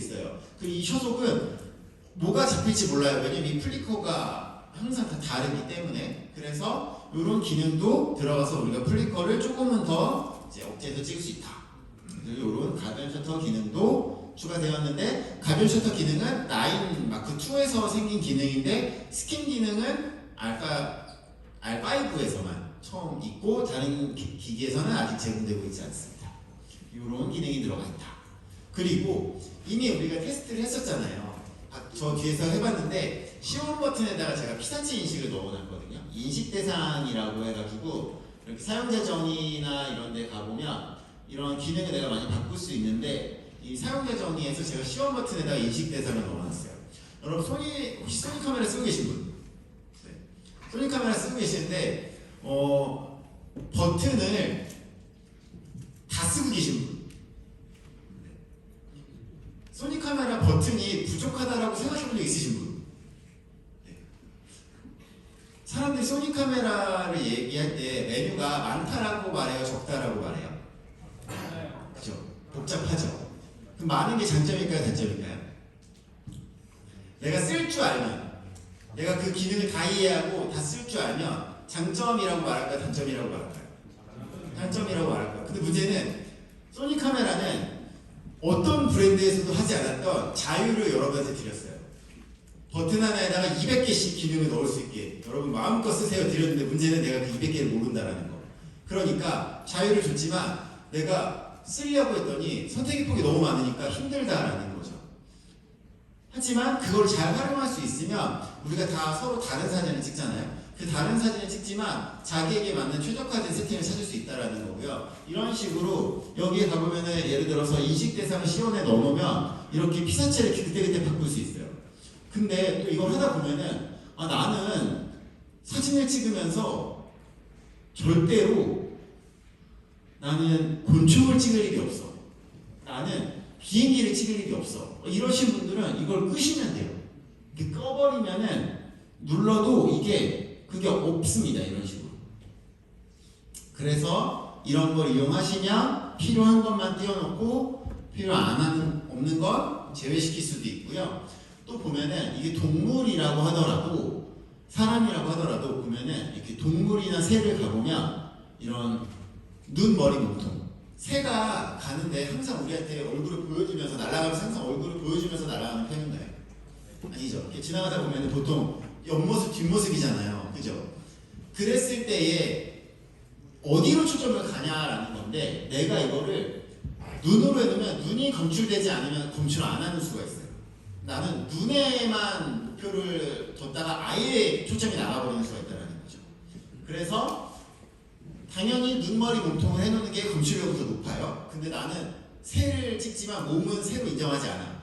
있어요. 그리고 이 초속은 뭐가 잡힐지 몰라요. 왜냐면 이 플리커가 항상 다 다르기 때문에. 그래서 이런 기능도 들어가서 우리가 플리커를 조금은 더 이제 억제해서 찍을 수 있다. 이런 가변 셔터 기능도 추가되었는데, 가변 셔터 기능은 9 마크 2에서 생긴 기능인데 스킨 기능은 알파 R5에서만 처음 있고 다른 기기에서는 아직 제공되고 있지 않습니다. 이런 기능이 들어가 있다. 그리고 이미 우리가 테스트를 했었잖아요. 저 뒤에서 해봤는데 시험 버튼에다가 제가 피사체 인식을 넣어놨거든요. 인식 대상이라고 해가지고 이렇게 사용자 정의나 이런 데 가보면 이런 기능을 내가 많이 바꿀 수 있는데, 이 사용자 정의에서 제가 시험 버튼에다가 인식 대상을 넣어놨어요. 여러분 혹시 소니 카메라 쓰고 계신 분? 네. 소니 카메라 쓰고 계시는데 버튼을 다 쓰고 계신 분? 네. 소니 카메라 버튼이 부족하다라고 생각해본 적 있으신 분? 네. 사람들이 소니 카메라를 얘기할 때 메뉴가 많다라고 말해요, 적다라고 말해요? 그죠? 복잡하죠? 그럼 많은 게 장점일까요, 단점일까요? 내가 쓸 줄 알면, 내가 그 기능을 다 이해하고 다 쓸 줄 알면 장점이라고 말할까요, 단점이라고 말할까요? 단점이라고 말할까요? 근데 문제는 소니 카메라는 어떤 브랜드에서도 하지 않았던 자유를 여러분한테 드렸어요. 버튼 하나에다가 200개씩 기능을 넣을 수 있게 여러분 마음껏 쓰세요 드렸는데, 문제는 내가 그 200개를 모른다라는 거. 그러니까 자유를 줬지만 내가 쓰려고 했더니 선택의 폭이 너무 많으니까 힘들다라는 거죠. 하지만 그걸 잘 활용할 수 있으면 우리가 다 서로 다른 사진을 찍잖아요. 그 다른 사진을 찍지만 자기에게 맞는 최적화된 세팅을 찾을 수 있다는 거고요. 이런 식으로 여기에 가보면은 예를 들어서 인식 대상을 시연에 넣어놓으면 이렇게 피사체를 그때그때 바꿀 수 있어요. 근데 또 이걸 하다 보면은 나는 사진을 찍으면서 절대로 나는 곤충을 찍을 일이 없어, 나는 비행기를 찍을 일이 없어, 이러신 분들은 이걸 끄시면 돼요. 이렇게 꺼버리면은 눌러도 그게 없습니다. 이런 식으로. 그래서 이런 걸 이용하시면 필요한 것만 띄워놓고 필요 없는 건 제외시킬 수도 있고요. 또 보면은 이게 동물이라고 하더라도 사람이라고 하더라도 보면은 이렇게 동물이나 새를 가보면 이런 눈, 머리, 몸통, 새가 가는데 항상 우리한테 얼굴을 보여주면서 날아가면서 항상 얼굴을 보여주면서 날아가는 편인가요? 아니죠. 이렇게 지나가다 보면 보통 옆모습, 뒷모습이잖아요. 그죠? 그랬을 때에 어디로 초점을 가냐라는 건데, 내가 이거를 눈으로 해놓으면 눈이 검출되지 않으면 검출 안 하는 수가 있어요. 나는 눈에만 목표를 뒀다가 아예 초점이 나가버리는 수가 있다는 거죠. 그래서 당연히 눈, 머리, 몸통을 해놓는 게 검출력이 더 높아요. 근데 나는 새를 찍지만 몸은 새로 인정하지 않아.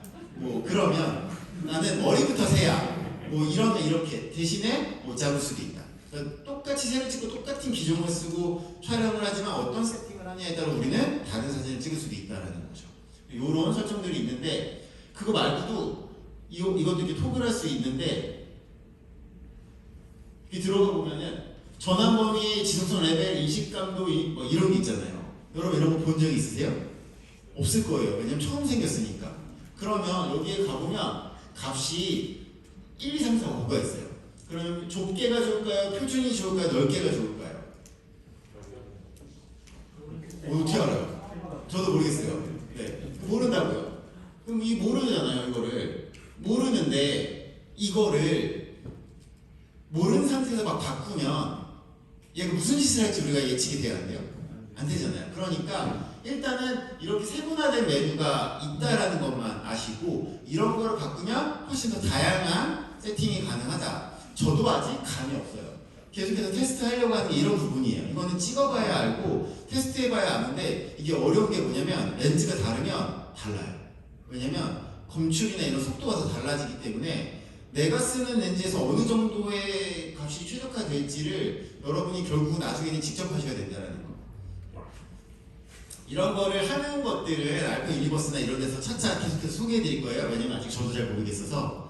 그러면 나는 머리부터 새야. 이러면 이렇게 대신에 못 잡을 수도 있다. 그러니까 똑같이 새를 찍고 똑같은 기종을 쓰고 촬영을 하지만 어떤 세팅을 하냐에 따라 우리는 다른 사진을 찍을 수도 있다는 거죠. 이런 설정들이 있는데, 그거 말고도 이것도 이렇게 토글할 수 있는데, 이렇게 들어가 보면은 전환 범위, 지속성 레벨, 인식감도 이런 게 있잖아요. 여러분 이런 거 본 적 있으세요? 없을 거예요. 왜냐면 처음 생겼으니까. 그러면 여기에 가보면 값이 1, 2, 3, 4, 5가 있어요. 그러면 좁게가 좋을까요? 표준이 좋을까요? 넓게가 좋을까요? 어떻게 알아요? 저도 모르겠어요. 네, 모른다고요. 그럼 모르잖아요. 이거를 모르는데 이거를 모르는 상태에서 막 바꾸면 얘가 무슨 짓을 할지 우리가 예측이 돼야 돼요? 안 되잖아요. 그러니까 일단은 이렇게 세분화된 메뉴가 있다라는 것만 아시고 이런 거를 바꾸면 훨씬 더 다양한 세팅이 가능하다. 저도 아직 감이 없어요. 계속해서 테스트하려고 하는 게 이런 부분이에요. 이거는 찍어봐야 알고 테스트해봐야 아는데, 이게 어려운 게 뭐냐면 렌즈가 다르면 달라요. 왜냐면 검출이나 이런 속도가 더 달라지기 때문에 내가 쓰는 렌즈에서 어느 정도의 값이 최적화될지를 여러분이 결국 나중에는 직접 하셔야 된다는 거. 이런 거를 하는 것들을 알파 유니버스나 이런 데서 차차 계속해서 소개해 드릴 거예요. 왜냐면 아직 저도 잘 모르겠어서.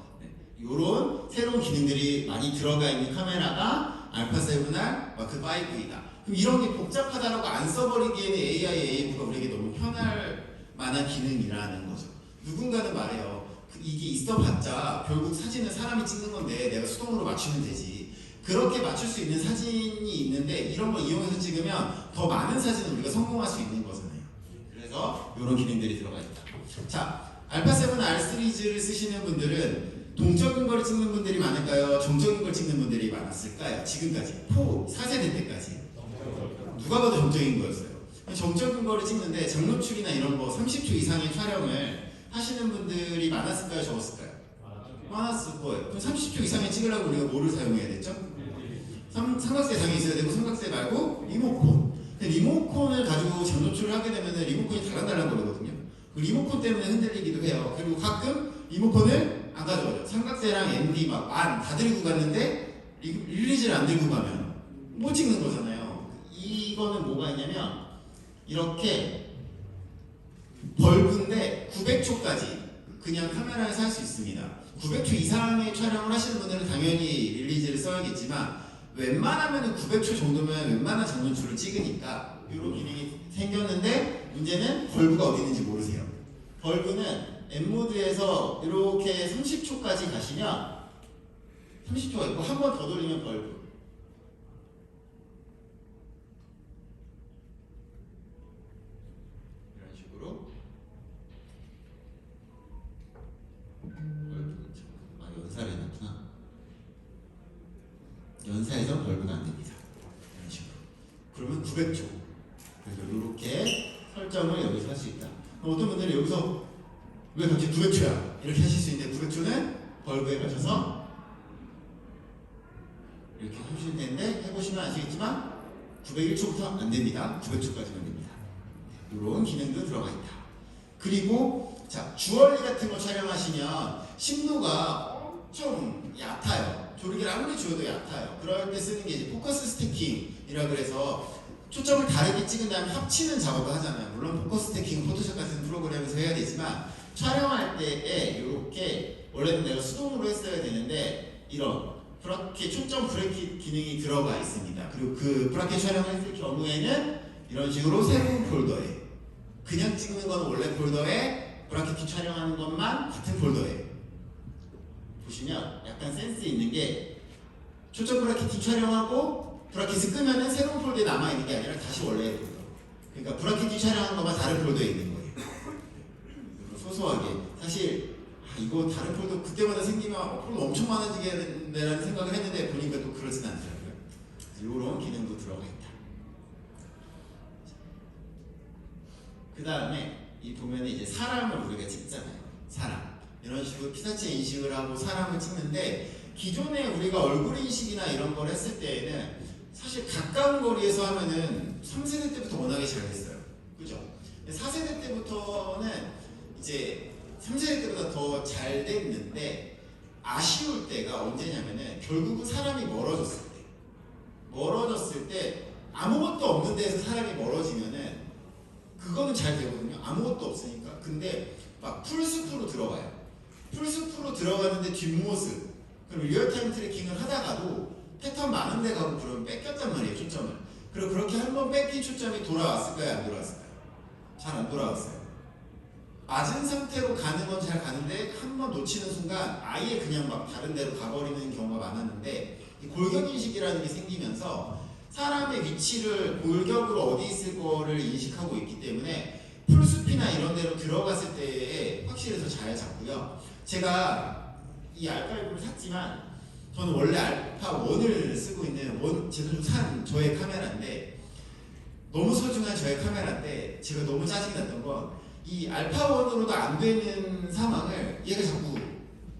이런 새로운 기능들이 많이 들어가 있는 카메라가 알파7R 마크 5이다. 그럼 이런 게 복잡하다라고 안 써버리기에는 AI, AF가 우리에게 너무 편할 만한 기능이라는 거죠. 누군가는 말해요. 이게 있어봤자 결국 사진은 사람이 찍는 건데 내가 수동으로 맞추면 되지. 그렇게 맞출 수 있는 사진이 있는데 이런 걸 이용해서 찍으면 더 많은 사진을 우리가 성공할 수 있는 거잖아요. 그래서 이런 기능들이 들어가 있다. 자, 알파7 R 시리즈를 쓰시는 분들은 동적인 걸 찍는 분들이 많을까요? 정적인 걸 찍는 분들이 많았을까요? 지금까지 4세대 때까지 누가 봐도 정적인 거였어요. 정적인 거를 찍는데 장노출이나 이런 거 30초 이상의 촬영을 하시는 분들이 많았을까요? 적었을까요? 많았을 거예요. 그럼 30초 이상에 찍으려고 우리가 뭐를 사용해야 됐죠? 삼각대 당연히 있어야 되고 삼각대 말고 리모콘. 근데 리모콘을 가지고 장노출을 하게 되면 리모콘이 달랑달랑 거리거든요. 그 리모콘 때문에 흔들리기도 해요. 그리고 가끔 리모콘을 안 가져가죠. 삼각대랑 MD 막 다 들고 갔는데 릴리즈를 안 들고 가면 못 찍는 거잖아요. 이거는 뭐가 있냐면 이렇게 벌브인데 900초까지 그냥 카메라에서 할 수 있습니다. 900초 이상의 촬영을 하시는 분들은 당연히 릴리즈를 써야겠지만 웬만하면 900초 정도면 웬만한 장노출을 찍으니까 이런 기능이 생겼는데 문제는 벌브가 어디 있는지 모르세요. 벌브는 M모드에서 이렇게 30초까지 가시면 30초가 있고 한 번 더 돌리면 벌브. 이런 식으로 벌브는 연사를 해놨구나. 연사에서 벌브가 안 됩니다. 이런 식으로. 그러면 900초. 그래서 이렇게 설정을 여기서 할 수 있다. 어떤 분들은 여기서 왜 갑자기 900초야? 이렇게 하실 수 있는데 900초는 벌브에 맞춰서 이렇게 해주시면 되는데 해보시면 아시겠지만 901초부터 안 됩니다. 900초까지만 됩니다. 이런 기능도 들어가 있다. 그리고 자 주얼리 같은 거 촬영하시면 심도가 엄청 얕아요. 조리개를 아무리 주어도 얕아요. 그럴 때 쓰는 게 이제 포커스 스태킹이라 그래서 초점을 다르게 찍은 다음에 합치는 작업을 하잖아요. 물론 포커스 스태킹, 포토샵 같은 프로그램에서 해야 되지만 촬영할 때에 이렇게 원래는 내가 수동으로 했어야 되는데 이런 브라켓 초점 브래킷 기능이 들어가 있습니다. 그리고 그 브라켓 촬영을 했을 경우에는 이런 식으로 새로운 폴더에 그냥 찍는 건 원래 폴더에 브라켓 촬영하는 것만 같은 폴더에 보시면 약간 센스 있는 게 초점 브라켓 촬영하고 브라켓을 끄면은 새로운 폴더에 남아있는 게 아니라 다시 원래의 폴더. 그러니까 브라켓 촬영한 것만 다른 폴더에 있는 거예요. 소소하게. 사실 이거 다른 폴더 그때마다 생기면 폴더 엄청 많아지겠는데라는 생각을 했는데 보니까 또 그러진 않더라고요. 이런 기능도 들어가 있다. 그 다음에 이 보면은 이제 사람을 우리가 찍잖아요. 사람. 이런 식으로 피사체 인식을 하고 사람을 찍는데 기존에 우리가 얼굴 인식이나 이런 걸 했을 때에는 사실 가까운 거리에서 하면은 3세대 때부터 워낙에 잘 됐어요. 그죠? 4세대 때부터는 이제 3세대 때보다 더 잘 됐는데 아쉬울 때가 언제냐면은 결국은 사람이 멀어졌을 때 아무것도 없는 데서 사람이 멀어지면은 그거는 잘 되거든요. 아무것도 없으니까. 근데 막 풀숲으로 들어가요. 풀숲으로 들어가는데 뒷모습 그럼 리얼타임 트래킹을 하다가도 패턴 많은 데 가고 그러면 뺏겼단 말이에요. 초점을. 그리고 그렇게 한번 뺏긴 초점이 돌아왔을까요? 안 돌아왔을까요? 잘 안 돌아왔어요. 맞은 상태로 가는 건 잘 가는데 한 번 놓치는 순간 아예 그냥 막 다른 데로 가버리는 경우가 많았는데 이 골격인식이라는 게 생기면서 사람의 위치를 골격으로 어디 있을 거를 인식하고 있기 때문에 풀숲이나 이런 데로 들어갔을 때에 확실히 더 잘 잡고요. 제가 이 알파1를 샀지만 저는 원래 알파1을 쓰고 있는 제가 좀 산 저의 카메라인데 너무 소중한 저의 카메라인데 제가 너무 짜증이 났던 건 이 알파1으로도 안 되는 상황을 얘가 자꾸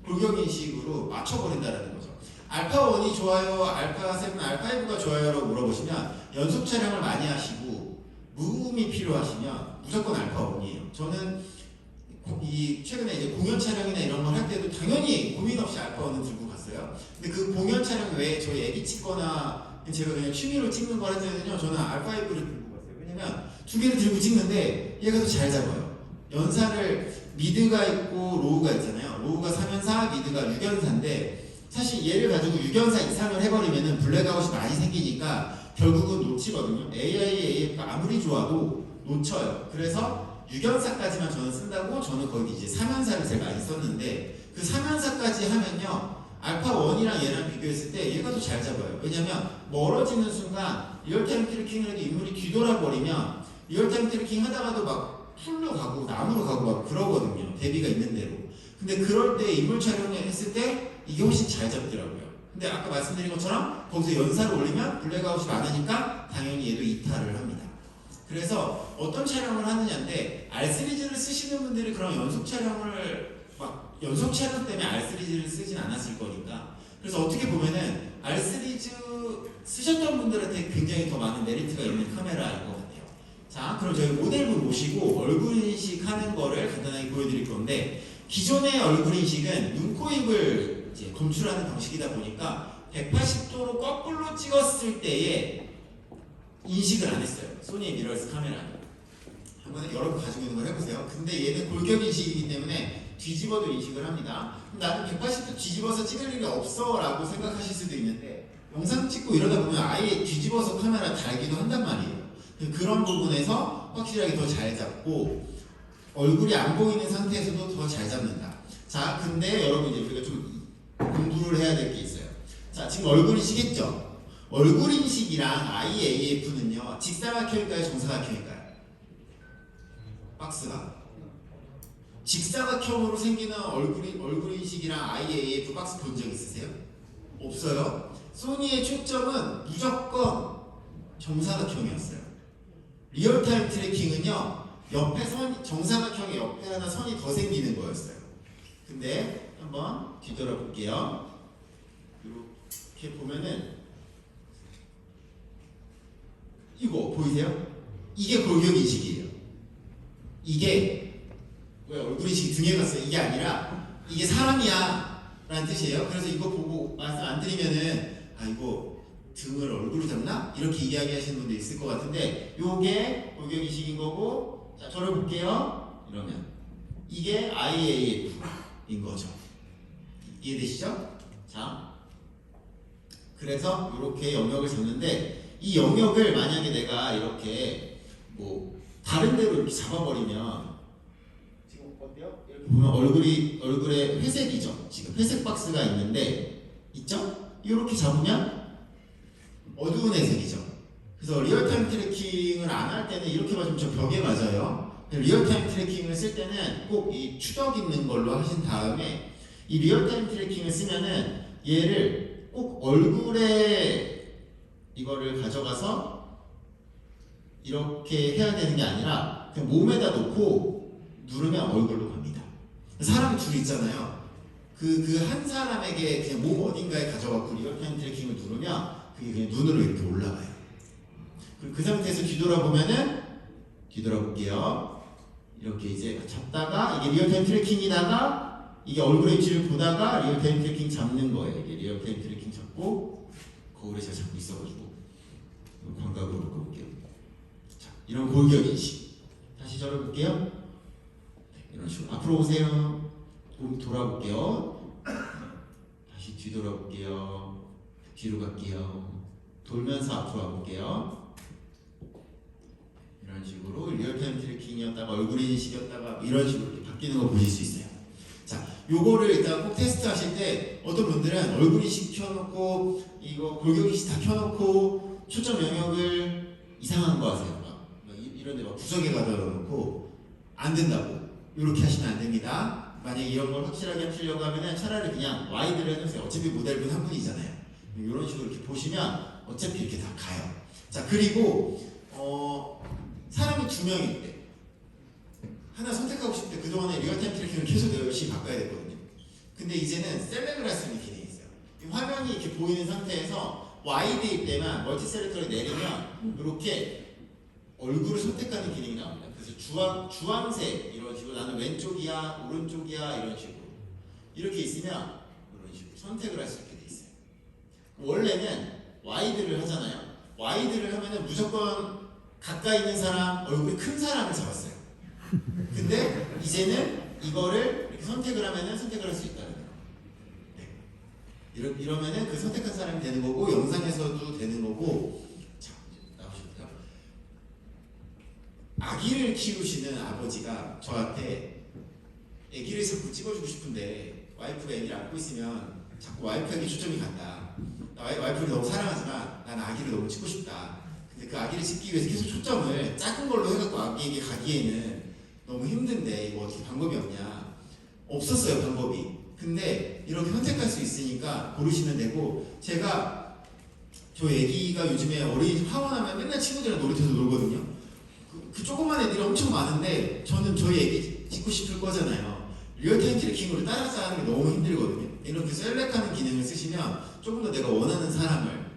골격인식으로 맞춰버린다는 거죠. 알파1이 좋아요, 알파7, 알파5가 좋아요라고 물어보시면 연속 촬영을 많이 하시고 무음이 필요하시면 무조건 알파1이에요. 저는 최근에 이제 공연 촬영이나 이런 걸 할 때도 당연히 고민 없이 알파1을 들고 갔어요. 근데 그 공연 촬영 외에 저희 애기 찍거나 제가 그냥 취미로 찍는 걸 할 때는요, 저는 알파5를 들고 갔어요. 왜냐면 두 개를 들고 찍는데 얘가 더 잘 잡아요. 연사를 미드가 있고 로우가 있잖아요. 로우가 3연사, 미드가 6연사인데 사실 얘를 가지고 6연사 이상을 해버리면은 블랙아웃이 많이 생기니까 결국은 놓치거든요. AI의 AF가 아무리 좋아도 놓쳐요. 그래서 유견사까지만 저는 쓴다고 저는 거기 이제 3연사를 제일 많이 썼는데 그 3연사까지 하면요 알파 1이랑 얘랑 비교했을 때 얘가 더 잘 잡아요. 왜냐면 멀어지는 순간 리얼타임 트래킹을 해도 인물이 뒤돌아버리면 리얼타임 트래킹 하다가도 막 풀로 가고 나무로 가고 막 그러거든요. 대비가 있는 대로. 근데 그럴 때 인물 촬영을 했을 때 이게 훨씬 잘 잡더라고요. 근데 아까 말씀드린 것처럼 거기서 연사를 올리면 블랙아웃이 많으니까 당연히 얘도 이탈을 합니다. 그래서 어떤 촬영을 하느냐인데 R 시리즈를 쓰시는 분들이 그런 연속 촬영을 막 연속 촬영 때문에 R 시리즈를 쓰진 않았을 거니까 그래서 어떻게 보면은 R 시리즈 쓰셨던 분들한테 굉장히 더 많은 메리트가 있는 카메라인 것 같아요. 자, 그럼 저희 모델분 모시고 얼굴 인식하는 거를 간단하게 보여드릴 건데 기존의 얼굴 인식은 눈, 코, 입을 이제 검출하는 방식이다 보니까 180도로 거꾸로 찍었을 때에 인식을 안 했어요. 소니 미러리스 카메라는. 한번 여러 번 가지고 있는 걸 해보세요. 근데 얘는 골격 인식이기 때문에 뒤집어도 인식을 합니다. 나는 180도 뒤집어서 찍을 일이 없어 라고 생각하실 수도 있는데 영상 찍고 이러다 보면 아예 뒤집어서 카메라 달기도 한단 말이에요. 그런 부분에서 확실하게 더 잘 잡고 얼굴이 안 보이는 상태에서도 더 잘 잡는다. 자, 근데 여러분 이제 우리가 좀 공부를 해야 될 게 있어요. 자, 지금 얼굴 인식했죠? 얼굴 인식이랑 IAF는요 직사각형일까요? 정사각형일까요? 박스가 직사각형으로 생기는 얼굴 인식이랑 IAF 박스 본 적 있으세요? 없어요. 소니의 초점은 무조건 정사각형이었어요. 리얼타임 트래킹은요 옆에 선 정사각형의 옆에 하나 선이 더 생기는 거였어요. 근데 한번 뒤돌아볼게요. 이렇게 보면은 이거 보이세요? 이게 골격 인식이에요. 이게 왜 얼굴 인식이 등에 갔어요? 이게 아니라 이게 사람이야 라는 뜻이에요. 그래서 이거 보고 말씀 안 드리면은 아 이거 등을 얼굴로 잡나? 이렇게 이야기하시는 분도 있을 것 같은데 요게 골격 인식인 거고 자 저를 볼게요. 이러면 이게 IAF인 거죠. 이해되시죠? 자 그래서 이렇게 영역을 잡는데 이 영역을 만약에 내가 이렇게 뭐 다른 데로 이렇게 잡아버리면 지금 어때요? 이렇게 보면 얼굴에 회색이죠. 지금 회색 박스가 있는데 있죠? 이렇게 잡으면 어두운 회색이죠. 그래서 리얼타임 트래킹을 안 할 때는 이렇게 맞으면 저 벽에 맞아요. 리얼타임 트래킹을 쓸 때는 꼭 이 추적 있는 걸로 하신 다음에 이 리얼타임 트래킹을 쓰면은 얘를 꼭 얼굴에 이거를 가져가서 이렇게 해야 되는 게 아니라 그냥 몸에다 놓고 누르면 얼굴로 갑니다. 사람이 둘이 있잖아요. 그 한 사람에게 그냥 몸 어딘가에 가져가고 리얼타임 트래킹을 누르면 그게 그냥 눈으로 이렇게 올라가요. 그리고 그 상태에서 뒤돌아볼게요. 이렇게 이제 잡다가 이게 리얼타임 트래킹이다가 이게 얼굴의 위치를 보다가 리얼타임 트래킹 잡는 거예요. 이게 리얼타임 트래킹 잡고 거울에 제가 잡고 있어가지고 광각으로 바꿔볼게요. 자, 이런 골격 인식. 다시 저를 볼게요. 네, 이런 식으로 앞으로 오세요. 돌아볼게요. 다시 뒤돌아볼게요. 뒤로 갈게요. 돌면서 앞으로 와볼게요. 이런 식으로 리얼타임 트래킹이었다가 얼굴 인식이었다가 이런 식으로 이렇게 바뀌는 거 보실 수 있어요. 자, 요거를 일단 꼭 테스트 하실 때 어떤 분들은 얼굴 인식 켜놓고 이거 골격 인식 다 켜놓고 초점 영역을 이상한 거 하세요. 막 이런데 막 구석에 가다 놓고 안 된다고 이렇게 하시면 안 됩니다. 만약 이런 걸 확실하게 하시려고 하면은 차라리 그냥 와이드를 해놓으세요. 어차피 모델분 한 분이잖아요. 이런 식으로 이렇게 보시면 어차피 이렇게 다 가요. 자 그리고 사람이 두 명일 때 하나 선택하고 싶을 때 그동안에 리얼타임 트래킹을 계속 열심히 바꿔야 됐거든요. 근데 이제는 셀렉을 할 수 있는 기능이 있어요. 이 화면이 이렇게 보이는 상태에서 와이드일 때만 멀티 셀렉터를 내리면 이렇게 얼굴을 선택하는 기능이 나옵니다. 그래서 주황색 이런 식으로 나는 왼쪽이야 오른쪽이야 이런 식으로 이렇게 있으면 이런 식으로 선택을 할 수 있게 돼 있어요. 원래는 와이드를 하잖아요. 와이드를 하면은 무조건 가까이 있는 사람 얼굴이 큰 사람을 잡았어요. 근데 이제는 이거를 이렇게 선택을 하면은 선택을 할 수 있다는 거예요. 네. 이러면은 그 선택한 사람이 되는 거고 영상에서도 되는 거고. 자, 나오실까요? 아기를 키우시는 아버지가 저한테 아기를 자꾸 찍어주고 싶은데 와이프가 아기를 안고 있으면 자꾸 와이프에게 초점이 간다. 와이프를 너무 사랑하지만 난 아기를 너무 찍고 싶다. 근데 그 아기를 찍기 위해서 계속 초점을 작은 걸로 해갖고 아기에게 가기에는 너무 힘든데 이거 어떻게 방법이 없냐. 없었어요, 방법이. 근데 이렇게 선택할 수 있으니까 고르시면 되고, 제가 저 애기가 요즘에 어린이집 하원하면 맨날 친구들이랑 놀이터에서 놀거든요. 그 조그만 애들이 엄청 많은데 저는 저희 애기 찍고 싶을 거잖아요. 리얼타임 트래킹으로 따라서 하는 게 너무 힘들거든요. 이렇게 셀렉하는 기능을 쓰시면 조금 더 내가 원하는 사람을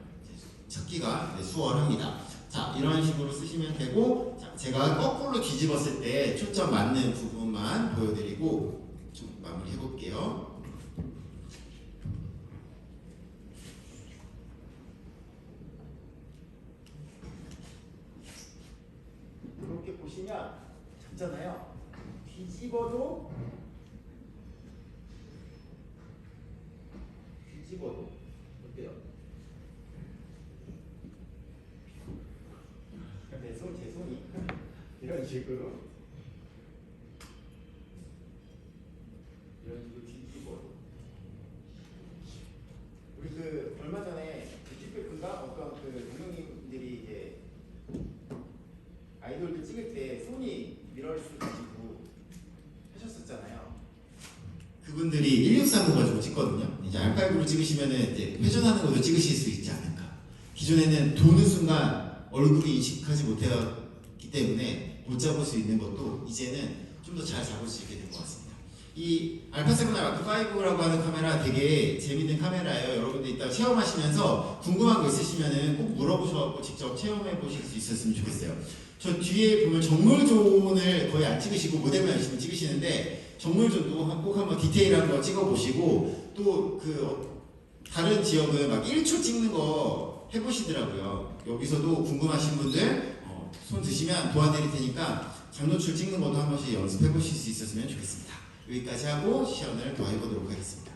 찾기가 수월합니다. 자, 이런 식으로 쓰시면 되고, 자, 제가 거꾸로 뒤집었을 때 초점 맞는 부분만 보여드리고 좀 마무리 해볼게요. 이렇게 보시면 잡잖아요. 뒤집어도 어때요? 제 손이 이런 식으로 뒤집어도. 우리 그 얼마 전에 뷰티팩인가 어떤 그 동료님들이 이제 아이돌들 찍을 때 소니 미러리스 가지고 하셨었잖아요. 그분들이 1630 가지고 찍거든요. 이제 R5로 찍으시면은 이제 회전하는 것도 찍으실 수 있지 않을까. 기존에는 도는 순간 얼굴이 인식하지 못했기 때문에 못 잡을 수 있는 것도 이제는 좀 더 잘 잡을 수 있게 된 것 같습니다. 이 알파7 마크5라고 하는 카메라 되게 재밌는 카메라예요. 여러분들 이따 체험하시면서 궁금한 거 있으시면은 꼭 물어보셔서 직접 체험해 보실 수 있었으면 좋겠어요. 저 뒤에 보면 정물존을 거의 안 찍으시고 모델만 열심히 찍으시는데, 정물존도 꼭 한번 디테일한 거 찍어 보시고, 또 그 다른 지역은 막 1초 찍는 거 해보시더라고요. 여기서도 궁금하신 분들 손 드시면 도와드릴 테니까 장노출 찍는 것도 한 번씩 연습해 보실 수 있었으면 좋겠습니다. 여기까지 하고 시연을 더 해보도록 하겠습니다.